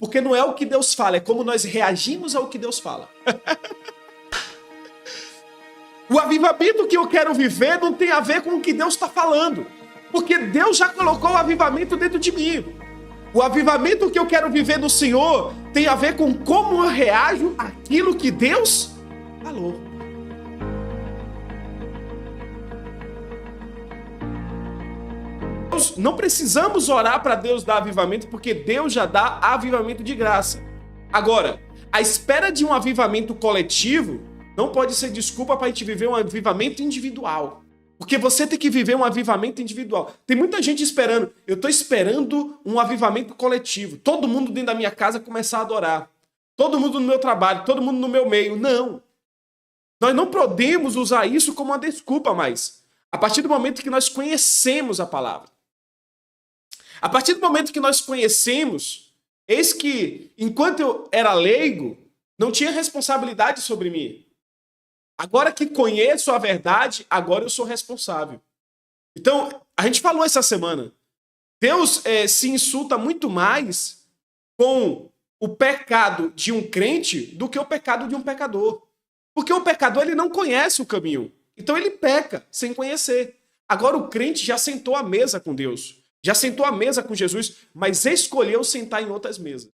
Porque não é o que Deus fala, é como nós reagimos ao que Deus fala. O avivamento que eu quero viver não tem a ver com o que Deus está falando. Porque Deus já colocou o avivamento dentro de mim. O avivamento que eu quero viver no Senhor tem a ver com como eu reajo àquilo que Deus falou. Não precisamos orar para Deus dar avivamento, porque Deus já dá avivamento de graça. Agora, a espera de um avivamento coletivo não pode ser desculpa para a gente viver um avivamento individual. Porque você tem que viver um avivamento individual. Tem muita gente esperando. Eu estou esperando um avivamento coletivo. Todo mundo dentro da minha casa começar a adorar. Todo mundo no meu trabalho, todo mundo no meu meio. Não. Nós não podemos usar isso como uma desculpa mais. A partir do momento que nós conhecemos a palavra. A partir do momento que nós conhecemos, eis que, enquanto eu era leigo, não tinha responsabilidade sobre mim. Agora que conheço a verdade, agora eu sou responsável. Então, a gente falou essa semana, Deus se insulta muito mais com o pecado de um crente do que o pecado de um pecador. Porque o pecador ele não conhece o caminho, então ele peca sem conhecer. Agora o crente já sentou à mesa com Deus. Já sentou à mesa com Jesus, mas escolheu sentar em outras mesas.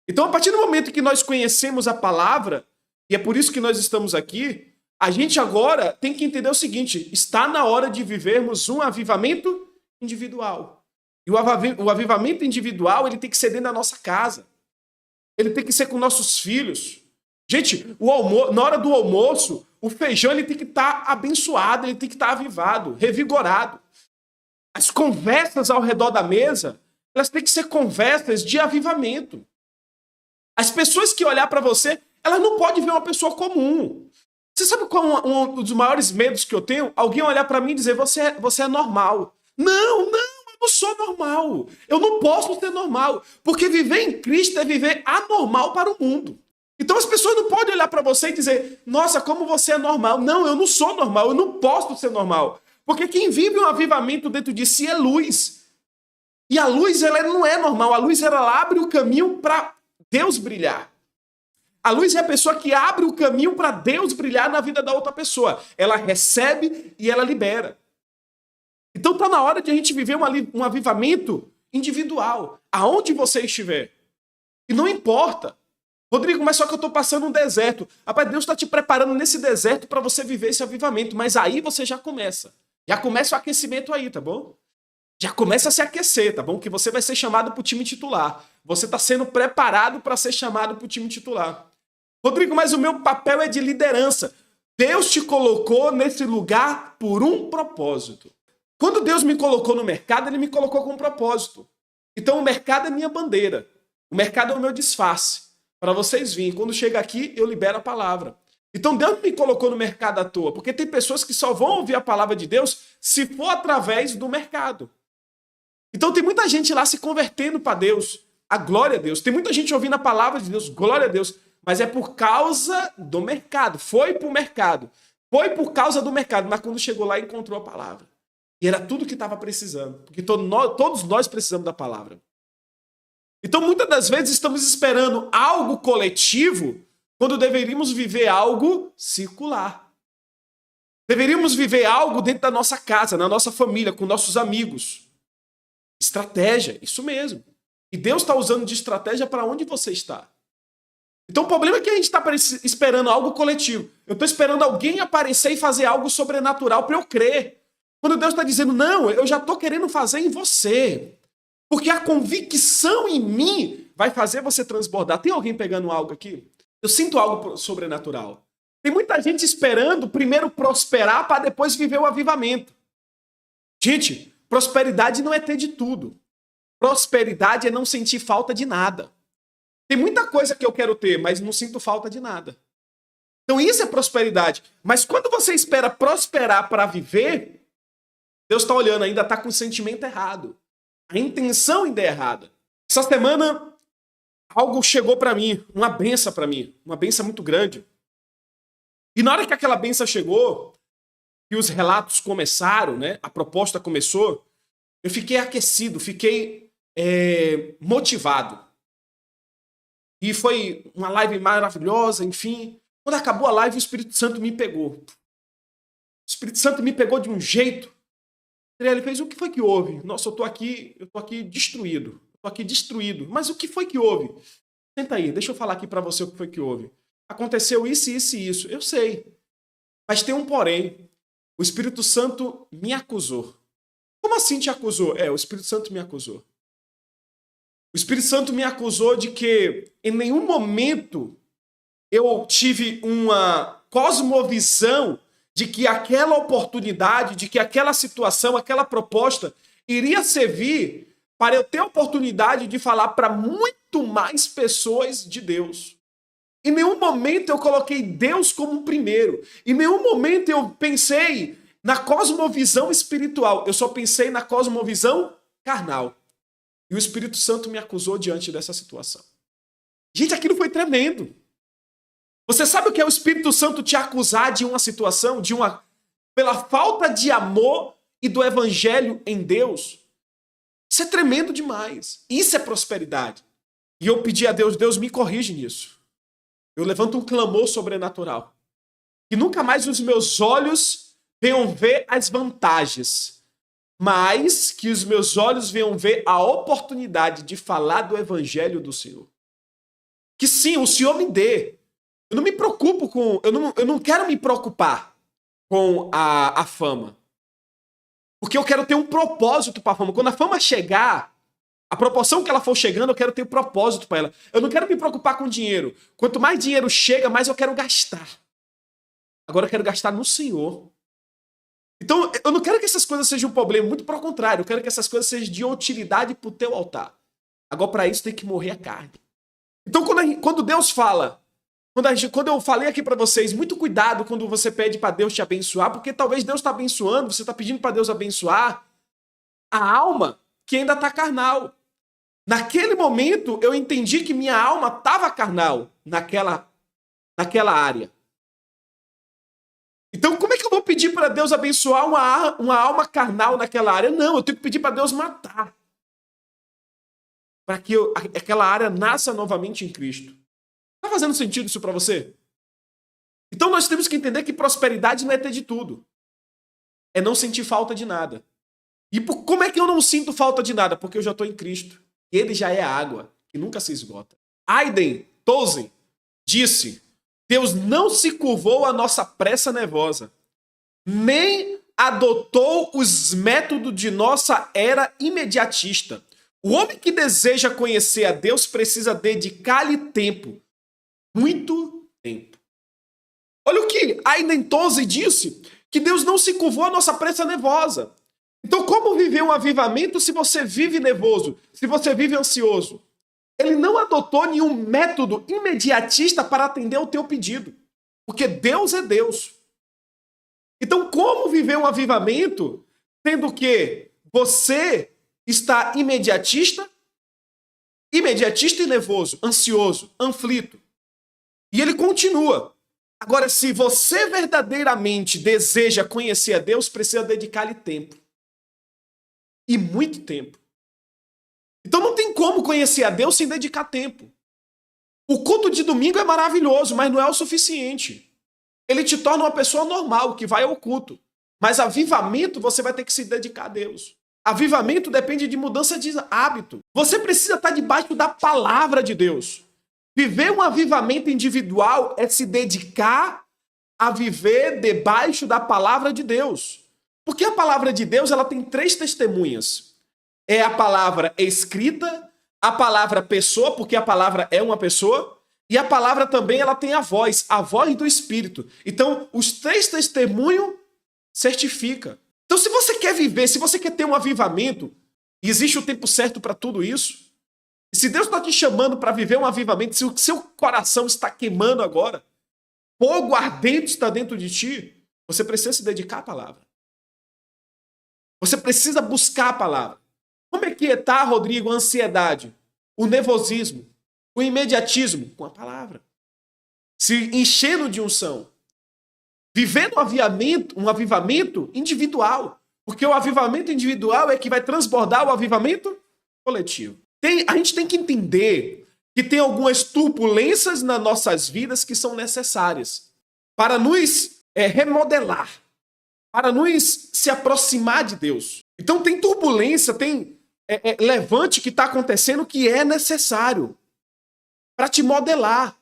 Então, a partir do momento que nós conhecemos a palavra, e é por isso que nós estamos aqui, a gente agora tem que entender o seguinte, está na hora de vivermos um avivamento individual. E o avivamento individual, ele tem que ser dentro da nossa casa. Ele tem que ser com nossos filhos. Gente, na hora do almoço, o feijão ele tem que estar abençoado, ele tem que estar avivado, revigorado. As conversas ao redor da mesa, elas têm que ser conversas de avivamento. As pessoas que olhar para você, elas não podem ver uma pessoa comum. Você sabe qual é um dos maiores medos que eu tenho? Alguém olhar para mim e dizer, você é normal. Não, eu não sou normal. Eu não posso ser normal. Porque viver em Cristo é viver anormal para o mundo. Então as pessoas não podem olhar para você e dizer, nossa, como você é normal. Não, eu não sou normal, eu não posso ser normal. Porque quem vive um avivamento dentro de si é luz. E a luz, ela não é normal. A luz, ela abre o caminho para Deus brilhar. A luz é a pessoa que abre o caminho para Deus brilhar na vida da outra pessoa. Ela recebe e ela libera. Então está na hora de a gente viver um avivamento individual. Aonde você estiver. E não importa. Rodrigo, mas só que eu estou passando um deserto. Rapaz, Deus está te preparando nesse deserto para você viver esse avivamento. Mas aí você já começa. Já começa o aquecimento aí, tá bom? Já começa a se aquecer, tá bom? Que você vai ser chamado para o time titular. Você está sendo preparado para ser chamado para o time titular. Rodrigo, mas o meu papel é de liderança. Deus te colocou nesse lugar por um propósito. Quando Deus me colocou no mercado, Ele me colocou com um propósito. Então o mercado é minha bandeira. O mercado é o meu disfarce. Para vocês virem. Quando chega aqui, eu libero a palavra. Então Deus não me colocou no mercado à toa, porque tem pessoas que só vão ouvir a palavra de Deus se for através do mercado. Então tem muita gente lá se convertendo para Deus, a glória a Deus. Tem muita gente ouvindo a palavra de Deus, glória a Deus, mas é por causa do mercado. Foi para o mercado, foi por causa do mercado, mas quando chegou lá encontrou a palavra. E era tudo que estava precisando, porque todos nós precisamos da palavra. Então muitas das vezes estamos esperando algo coletivo quando deveríamos viver algo circular. Deveríamos viver algo dentro da nossa casa, na nossa família, com nossos amigos. Estratégia, isso mesmo. E Deus está usando de estratégia para onde você está. Então o problema é que a gente está esperando algo coletivo. Eu estou esperando alguém aparecer e fazer algo sobrenatural para eu crer. Quando Deus está dizendo, não, eu já estou querendo fazer em você. Porque a convicção em mim vai fazer você transbordar. Tem alguém pegando algo aqui? Eu sinto algo sobrenatural. Tem muita gente esperando primeiro prosperar para depois viver o avivamento. Gente, prosperidade não é ter de tudo. Prosperidade é não sentir falta de nada. Tem muita coisa que eu quero ter, mas não sinto falta de nada. Então isso é prosperidade. Mas quando você espera prosperar para viver, Deus está olhando, ainda está com o sentimento errado. A intenção ainda é errada. Essa semana algo chegou para mim, uma benção para mim, uma benção muito grande. E na hora que aquela benção chegou, e os relatos começaram, né? A proposta começou, eu fiquei aquecido, fiquei motivado. E foi uma live maravilhosa, enfim. Quando acabou a live, o Espírito Santo me pegou. O Espírito Santo me pegou de um jeito. Ele fez, o que foi que houve? Nossa, eu tô aqui destruído. Eu tô aqui destruído. Mas o que foi que houve? Senta aí, deixa eu falar aqui para você o que foi que houve. Aconteceu isso, isso e isso. Eu sei. Mas tem um porém. O Espírito Santo me acusou. Como assim te acusou? O Espírito Santo me acusou. O Espírito Santo me acusou de que em nenhum momento eu tive uma cosmovisão de que aquela oportunidade, de que aquela situação, aquela proposta iria servir para eu ter a oportunidade de falar para muito mais pessoas de Deus. Em nenhum momento eu coloquei Deus como primeiro. Em nenhum momento eu pensei na cosmovisão espiritual. Eu só pensei na cosmovisão carnal. E o Espírito Santo me acusou diante dessa situação. Gente, aquilo foi tremendo. Você sabe o que é o Espírito Santo te acusar de uma situação, pela falta de amor e do evangelho em Deus? Isso é tremendo demais. Isso é prosperidade. E eu pedi a Deus, Deus me corrige nisso. Eu levanto um clamor sobrenatural. Que nunca mais os meus olhos venham ver as vantagens, mas que os meus olhos venham ver a oportunidade de falar do evangelho do Senhor. Que sim, o Senhor me dê. Eu não me preocupo com... Eu não quero me preocupar com a fama. Porque eu quero ter um propósito para a fama. Quando a fama chegar, a proporção que ela for chegando, eu quero ter um propósito para ela. Eu não quero me preocupar com dinheiro. Quanto mais dinheiro chega, mais eu quero gastar. Agora eu quero gastar no Senhor. Então, eu não quero que essas coisas sejam um problema. Muito pelo contrário, eu quero que essas coisas sejam de utilidade para o teu altar. Agora, para isso, tem que morrer a carne. Então, quando Deus fala... Quando eu falei aqui para vocês, muito cuidado quando você pede para Deus te abençoar, porque talvez Deus está abençoando, você está pedindo para Deus abençoar a alma que ainda está carnal. Naquele momento, eu entendi que minha alma estava carnal naquela área. Então, como é que eu vou pedir para Deus abençoar uma alma carnal naquela área? Não, eu tenho que pedir para Deus matar. Para que aquela área nasça novamente em Cristo. Está fazendo sentido isso para você? Então nós temos que entender que prosperidade não é ter de tudo. É não sentir falta de nada. E como é que eu não sinto falta de nada? Porque eu já estou em Cristo. Ele já é a água que nunca se esgota. Aiden Tozen disse: Deus não se curvou à nossa pressa nervosa, nem adotou os métodos de nossa era imediatista. O homem que deseja conhecer a Deus precisa dedicar-lhe tempo. Muito tempo. Olha o que Aiden Tozen disse, que Deus não se curvou à nossa pressa nervosa. Então, como viver um avivamento se você vive nervoso, se você vive ansioso? Ele não adotou nenhum método imediatista para atender ao teu pedido, porque Deus é Deus. Então, como viver um avivamento, sendo que você está imediatista e nervoso, ansioso, aflito? E ele continua. Agora, se você verdadeiramente deseja conhecer a Deus, precisa dedicar-lhe tempo. E muito tempo. Então não tem como conhecer a Deus sem dedicar tempo. O culto de domingo é maravilhoso, mas não é o suficiente. Ele te torna uma pessoa normal, que vai ao culto. Mas avivamento, você vai ter que se dedicar a Deus. Avivamento depende de mudança de hábito. Você precisa estar debaixo da palavra de Deus. Viver um avivamento individual é se dedicar a viver debaixo da palavra de Deus. Porque a palavra de Deus, ela tem 3 testemunhas. É a palavra escrita, a palavra pessoa, porque a palavra é uma pessoa, e a palavra também ela tem a voz do Espírito. Então, os 3 testemunhos certifica. Então, se você quer viver, se você quer ter um avivamento, e existe o tempo certo para tudo isso, e se Deus está te chamando para viver um avivamento, se o seu coração está queimando agora, fogo ardente está dentro de ti, você precisa se dedicar à palavra. Você precisa buscar a palavra. Como é que está, Rodrigo, a ansiedade, o nervosismo, o imediatismo? Com a palavra. Se enchendo de unção. Vivendo um avivamento individual. Porque o avivamento individual é que vai transbordar o avivamento coletivo. A gente tem que entender que tem algumas turbulências nas nossas vidas que são necessárias para nos remodelar, para nos se aproximar de Deus. Então tem turbulência, tem levante que está acontecendo que é necessário para te modelar,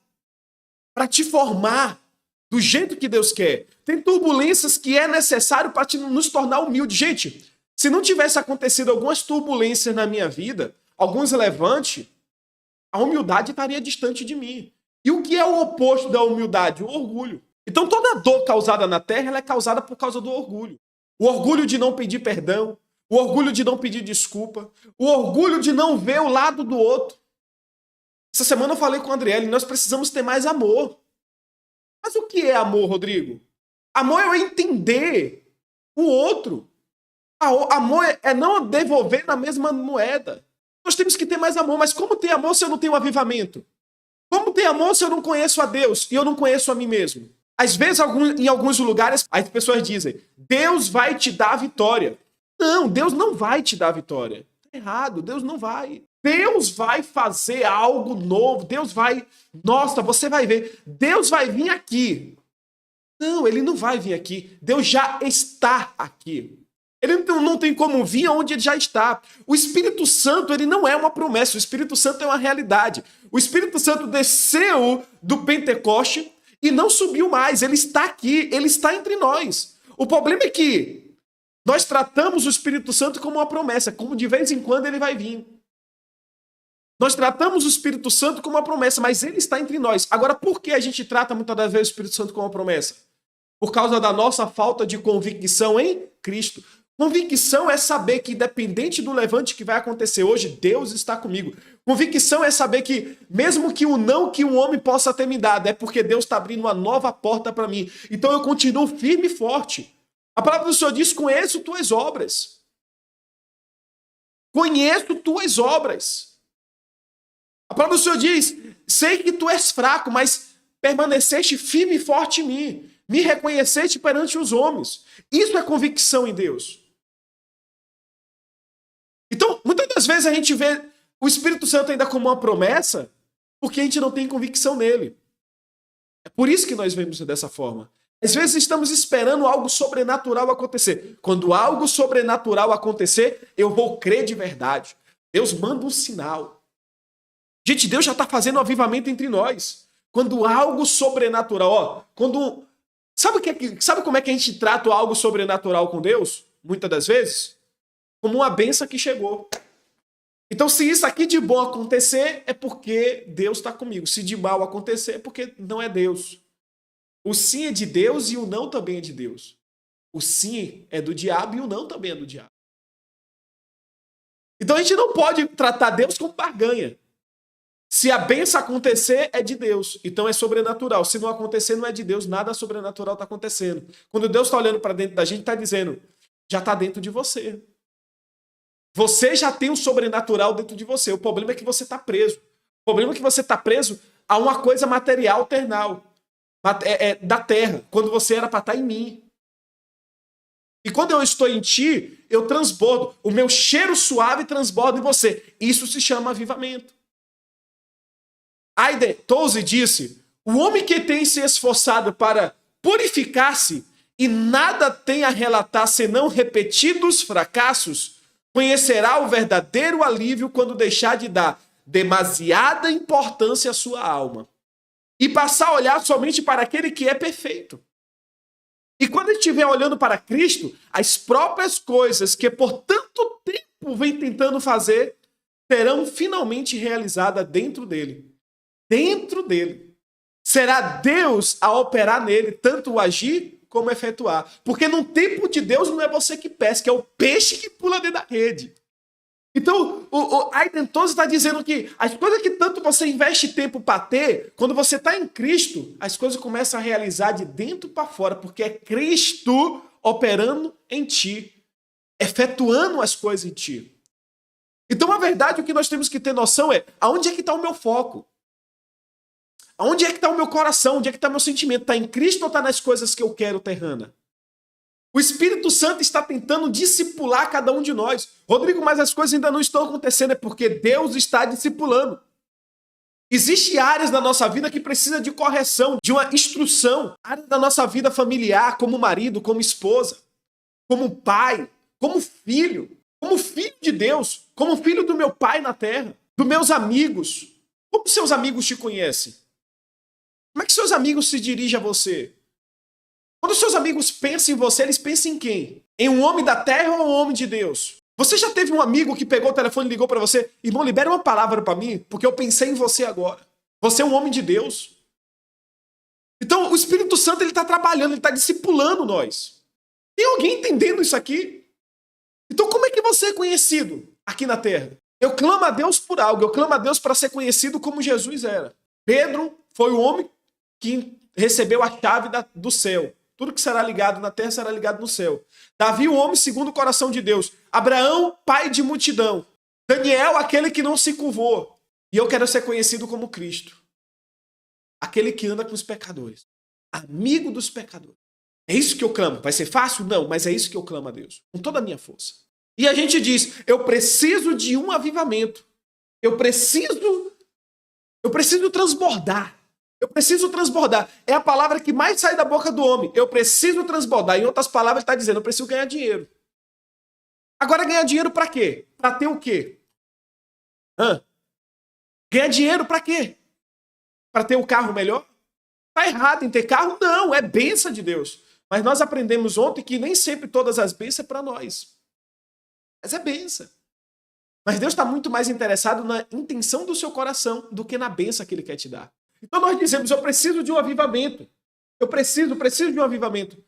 para te formar do jeito que Deus quer. Tem turbulências que é necessário para nos tornar humildes. Gente, se não tivesse acontecido algumas turbulências na minha vida, alguns levantes, a humildade estaria distante de mim. E o que é o oposto da humildade? O orgulho. Então toda dor causada na terra ela é causada por causa do orgulho. O orgulho de não pedir perdão, o orgulho de não pedir desculpa, o orgulho de não ver o lado do outro. Essa semana eu falei com a Andriele, nós precisamos ter mais amor. Mas o que é amor, Rodrigo? Amor é eu entender o outro. Amor é não devolver na mesma moeda. Nós temos que ter mais amor, mas como ter amor se eu não tenho avivamento? Como ter amor se eu não conheço a Deus e eu não conheço a mim mesmo? Às vezes, em alguns lugares, as pessoas dizem, Deus vai te dar a vitória. Não, Deus não vai te dar a vitória. Tá errado, Deus não vai. Deus vai fazer algo novo. Deus vai... Nossa, você vai ver. Deus vai vir aqui. Não, ele não vai vir aqui. Deus já está aqui. Ele não tem como vir onde ele já está. O Espírito Santo, ele não é uma promessa. O Espírito Santo é uma realidade. O Espírito Santo desceu do Pentecoste e não subiu mais. Ele está aqui. Ele está entre nós. O problema é que nós tratamos o Espírito Santo como uma promessa, como de vez em quando ele vai vir. Nós tratamos o Espírito Santo como uma promessa, mas ele está entre nós. Agora, por que a gente trata muitas das vezes o Espírito Santo como uma promessa? Por causa da nossa falta de convicção em Cristo. Convicção é saber que, independente do levante que vai acontecer hoje, Deus está comigo. Convicção é saber que, mesmo que o não que um homem possa ter me dado, é porque Deus está abrindo uma nova porta para mim. Então eu continuo firme e forte. A palavra do Senhor diz, conheço tuas obras. Conheço tuas obras. A palavra do Senhor diz, sei que tu és fraco, mas permaneceste firme e forte em mim. Me reconheceste perante os homens. Isso é convicção em Deus. Então, muitas das vezes a gente vê o Espírito Santo ainda como uma promessa, porque a gente não tem convicção nele. É por isso que nós vemos dessa forma. Às vezes estamos esperando algo sobrenatural acontecer. Quando algo sobrenatural acontecer, eu vou crer de verdade. Deus manda um sinal. Gente, Deus já está fazendo um avivamento entre nós. Quando algo sobrenatural, sabe como é que a gente trata algo sobrenatural com Deus? Muitas das vezes, como uma bênção que chegou. Então, se isso aqui de bom acontecer, é porque Deus está comigo. Se de mal acontecer, é porque não é Deus. O sim é de Deus e o não também é de Deus. O sim é do diabo e o não também é do diabo. Então, a gente não pode tratar Deus como barganha. Se a bênção acontecer, é de Deus. Então é sobrenatural. Se não acontecer, não é de Deus. Nada sobrenatural está acontecendo. Quando Deus está olhando para dentro da gente, está dizendo, já está dentro de você. Você já tem um sobrenatural dentro de você. O problema é que você está preso. O problema é que você está preso a uma coisa material, terrenal. Da terra. Quando você era para estar em mim. E quando eu estou em ti, eu transbordo. O meu cheiro suave transborda em você. Isso se chama avivamento. Aiden Toze disse, o homem que tem se esforçado para purificar-se e nada tem a relatar senão repetidos fracassos, conhecerá o verdadeiro alívio quando deixar de dar demasiada importância à sua alma e passar a olhar somente para aquele que é perfeito. E quando ele estiver olhando para Cristo, as próprias coisas que por tanto tempo vem tentando fazer serão finalmente realizadas dentro dele. Dentro dele. Será Deus a operar nele, tanto o agir como efetuar. Porque no tempo de Deus não é você que pesca, é o peixe que pula dentro da rede. Então, o Aiden Toze está dizendo que as coisas que tanto você investe tempo para ter, quando você está em Cristo, as coisas começam a realizar de dentro para fora, porque é Cristo operando em ti, efetuando as coisas em ti. Então, a verdade, o que nós temos que ter noção é, aonde é que está o meu foco? Onde é que está o meu coração? Onde é que está o meu sentimento? Está em Cristo ou está nas coisas que eu quero terrana? O Espírito Santo está tentando discipular cada um de nós. Rodrigo, mas as coisas ainda não estão acontecendo. É porque Deus está discipulando. Existem áreas da nossa vida que precisam de correção, de uma instrução. Áreas da nossa vida familiar, como marido, como esposa, como pai, como filho de Deus, como filho do meu pai na terra, dos meus amigos. Como seus amigos te conhecem? Como é que seus amigos se dirigem a você? Quando seus amigos pensam em você, eles pensam em quem? Em um homem da terra ou um homem de Deus? Você já teve um amigo que pegou o telefone e ligou para você? Irmão, libera uma palavra para mim, porque eu pensei em você agora. Você é um homem de Deus. Então, o Espírito Santo ele está trabalhando, ele está discipulando nós. Tem alguém entendendo isso aqui? Então, como é que você é conhecido aqui na terra? Eu clamo a Deus por algo, eu clamo a Deus para ser conhecido como Jesus era. Pedro foi o homem que recebeu a chave do céu. Tudo que será ligado na terra será ligado no céu. Davi, o homem segundo o coração de Deus. Abraão, pai de multidão. Daniel, aquele que não se curvou. E eu quero ser conhecido como Cristo. Aquele que anda com os pecadores. Amigo dos pecadores. É isso que eu clamo. Vai ser fácil? Não, mas é isso que eu clamo a Deus. Com toda a minha força. E a gente diz, eu preciso de um avivamento. Eu preciso transbordar. Eu preciso transbordar. É a palavra que mais sai da boca do homem. Eu preciso transbordar. Em outras palavras, ele está dizendo, eu preciso ganhar dinheiro. Agora, ganhar dinheiro para quê? Para ter o quê? Ganhar dinheiro para quê? Para ter um carro melhor? Está errado em ter carro? Não, é bênção de Deus. Mas nós aprendemos ontem que nem sempre todas as bênçãos é para nós. Mas é bênção. Mas Deus está muito mais interessado na intenção do seu coração do que na bênção que Ele quer te dar. Então nós dizemos, eu preciso de um avivamento. Eu preciso de um avivamento.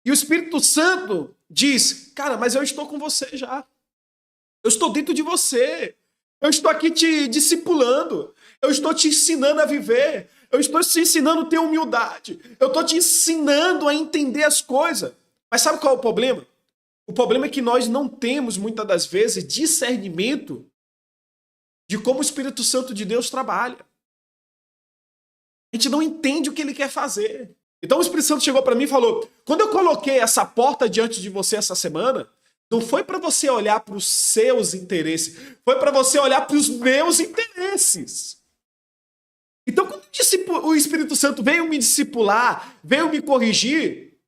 E o Espírito Santo diz, cara, mas eu estou com você já. Eu estou dentro de você. Eu estou aqui te discipulando. Eu estou te ensinando a viver. Eu estou te ensinando a ter humildade. Eu estou te ensinando a entender as coisas. Mas sabe qual é o problema? O problema é que nós não temos, muitas das vezes, discernimento de como o Espírito Santo de Deus trabalha. A gente não entende o que ele quer fazer. Então o Espírito Santo chegou para mim e falou, quando eu coloquei essa porta diante de você essa semana, não foi para você olhar para os seus interesses, foi para você olhar para os meus interesses. Então quando o Espírito Santo veio me discipular, veio me corrigir,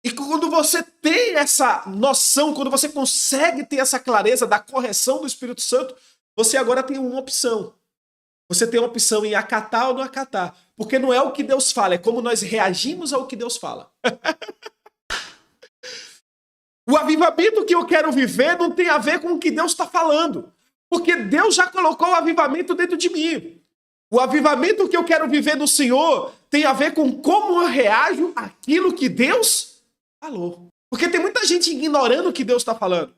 e quando você tem essa noção, quando você consegue ter essa clareza da correção do Espírito Santo, você agora tem uma opção. Você tem a opção em acatar ou não acatar. Porque não é o que Deus fala, é como nós reagimos ao que Deus fala. O avivamento que eu quero viver não tem a ver com o que Deus está falando. Porque Deus já colocou o avivamento dentro de mim. O avivamento que eu quero viver no Senhor tem a ver com como eu reajo àquilo que Deus falou. Porque tem muita gente ignorando o que Deus está falando.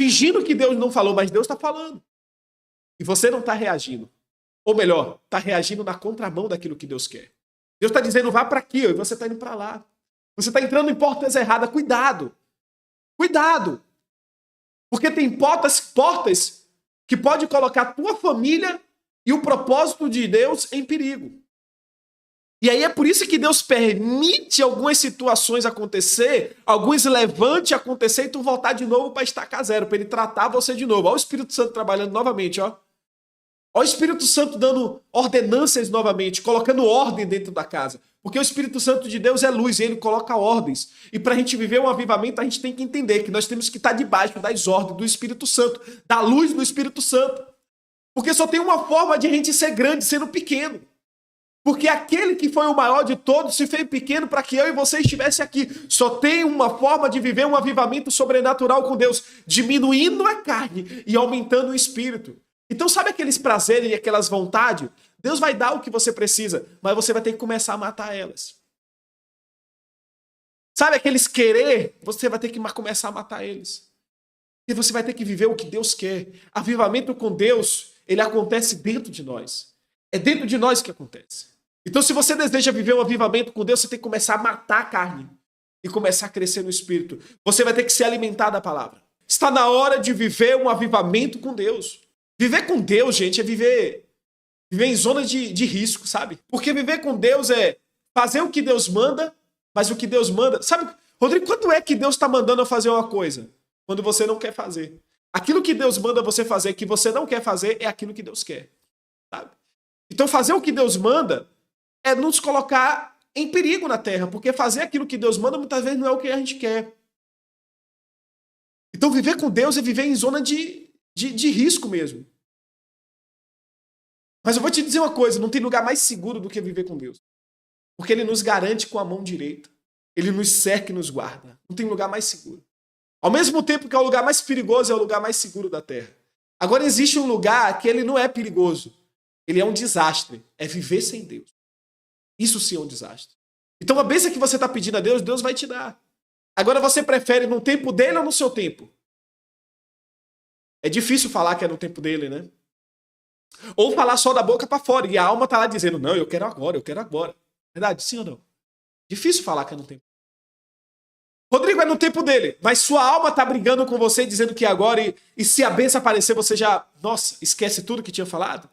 Fingindo que Deus não falou, mas Deus está falando. E você não está reagindo. Ou melhor, está reagindo na contramão daquilo que Deus quer. Deus está dizendo, vá para aqui, e você está indo para lá. Você está entrando em portas erradas. Cuidado. Cuidado. Porque tem portas que podem colocar a tua família e o propósito de Deus em perigo. E aí é por isso que Deus permite algumas situações acontecer, alguns levantes acontecer e tu voltar de novo para estacar zero, para ele tratar você de novo. Olha o Espírito Santo trabalhando novamente, ó. Olha o Espírito Santo dando ordenanças novamente, colocando ordem dentro da casa. Porque o Espírito Santo de Deus é luz e ele coloca ordens. E para a gente viver um avivamento, a gente tem que entender que nós temos que estar debaixo das ordens do Espírito Santo, da luz do Espírito Santo. Porque só tem uma forma de a gente ser grande sendo pequeno. Porque aquele que foi o maior de todos se fez pequeno para que eu e você estivesse aqui. Só tem uma forma de viver um avivamento sobrenatural com Deus, diminuindo a carne e aumentando o espírito. Então sabe aqueles prazeres e aquelas vontades? Deus vai dar o que você precisa, mas você vai ter que começar a matar elas. Sabe aqueles querer? Você vai ter que começar a matar eles. E você vai ter que viver o que Deus quer. Avivamento com Deus, ele acontece dentro de nós. É dentro de nós que acontece. Então se você deseja viver um avivamento com Deus, você tem que começar a matar a carne e começar a crescer no espírito. Você vai ter que se alimentar da palavra. Está na hora de viver um avivamento com Deus. Viver com Deus, gente, é viver em zona de risco, sabe? Porque viver com Deus é fazer o que Deus manda, mas o que Deus manda... Sabe, Rodrigo, quando é que Deus está mandando eu fazer uma coisa? Quando você não quer fazer. Aquilo que Deus manda você fazer que você não quer fazer é aquilo que Deus quer. sabe? Então fazer o que Deus manda é nos colocar em perigo na terra, porque fazer aquilo que Deus manda muitas vezes não é o que a gente quer. Então viver com Deus é viver em zona de risco mesmo. Mas eu vou te dizer uma coisa, não tem lugar mais seguro do que viver com Deus. Porque Ele nos garante com a mão direita. Ele nos cerca e nos guarda. Não tem lugar mais seguro. Ao mesmo tempo que é o lugar mais perigoso, é o lugar mais seguro da terra. Agora existe um lugar que ele não é perigoso. Ele é um desastre. É viver sem Deus. Isso sim é um desastre. Então a bênção que você está pedindo a Deus, Deus vai te dar. Agora você prefere no tempo dele ou no seu tempo? É difícil falar que é no tempo dele, né? Ou falar só da boca para fora. E a alma está lá dizendo, não, eu quero agora, eu quero agora. Verdade? Sim ou não? Difícil falar que é no tempo. Rodrigo, é no tempo dele. Mas sua alma está brigando com você, dizendo que é agora. E se a bênção aparecer, você já, nossa, esquece tudo que tinha falado?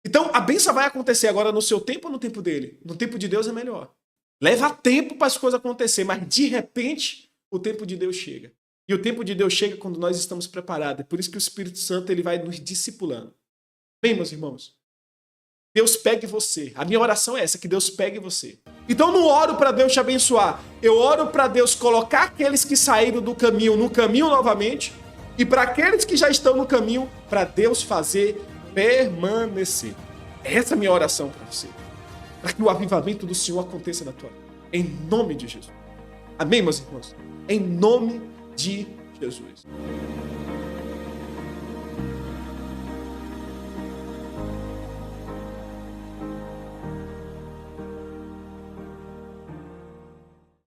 Então, a bênção vai acontecer agora no seu tempo ou no tempo dele? No tempo de Deus é melhor. Leva tempo para as coisas acontecer, mas de repente o tempo de Deus chega. E o tempo de Deus chega quando nós estamos preparados. É por isso que o Espírito Santo ele vai nos discipulando. Bem, meus irmãos, Deus pegue você. A minha oração é essa, que Deus pegue você. Então não oro para Deus te abençoar. Eu oro para Deus colocar aqueles que saíram do caminho no caminho novamente. E para aqueles que já estão no caminho, para Deus fazer permanecer. Essa é a minha oração para você. Para que o avivamento do Senhor aconteça na tua vida. Em nome de Jesus. Amém, meus irmãos? Em nome de Jesus.